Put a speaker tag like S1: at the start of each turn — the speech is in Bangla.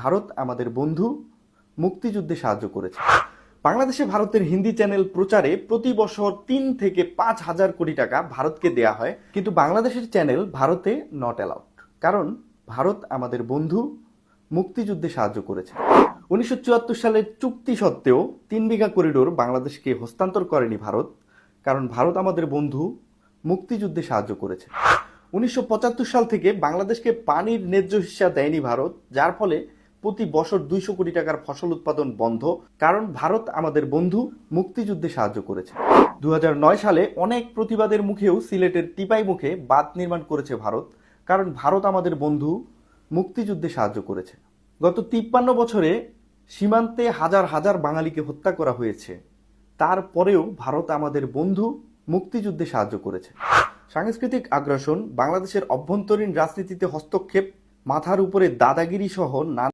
S1: ভারত আমাদের বন্ধু, মুক্তিযুদ্ধে সাহায্য করেছে। বাংলাদেশে ভারতের হিন্দি চ্যানেল প্রচারে প্রতি বছর ৩ থেকে ৫,০০০ কোটি টাকা ভারতকে দেয়া হয়, কিন্তু বাংলাদেশের চ্যানেল ভারতে নট অ্যালাউড, কারণ ভারত আমাদের বন্ধু, মুক্তিযুদ্ধে সাহায্য করেছে। ১৯৭৪ সালের চুক্তি সত্ত্বেও ৩ বিঘা করিডোর বাংলাদেশকে হস্তান্তর করেনি ভারত, কারণ ভারত আমাদের বন্ধু, মুক্তিযুদ্ধে সাহায্য করেছে। ১৯৭৫ সাল থেকে বাংলাদেশকে পানির ন্যায্য হিস্সা দেয়নি ভারত, যার ফলে প্রতি বছর ২০০ কোটি টাকার ফসল উৎপাদন বন্ধ, কারণ ভারত আমাদের বন্ধু, মুক্তিযুদ্ধে সাহায্য করেছে। ২০০৯ সালে অনেক প্রতিবাদের মুখেও সিলেটের টিপাই মুখে বাঁধ নির্মাণ করেছে ভারত, কারণ ভারত আমাদের বন্ধু, মুক্তিযুদ্ধে সাহায্য করেছে। গত ৫৩ বছরে সীমান্তে হাজার হাজার বাঙালিকে হত্যা করা হয়েছে, তারপরেও ভারত আমাদের বন্ধু, মুক্তিযুদ্ধে সাহায্য করেছে। সাংস্কৃতিক আগ্রাসন, বাংলাদেশের অভ্যন্তরীণ রাজনীতিতে হস্তক্ষেপ, মাথার উপরে দাদাগিরি সহ নানা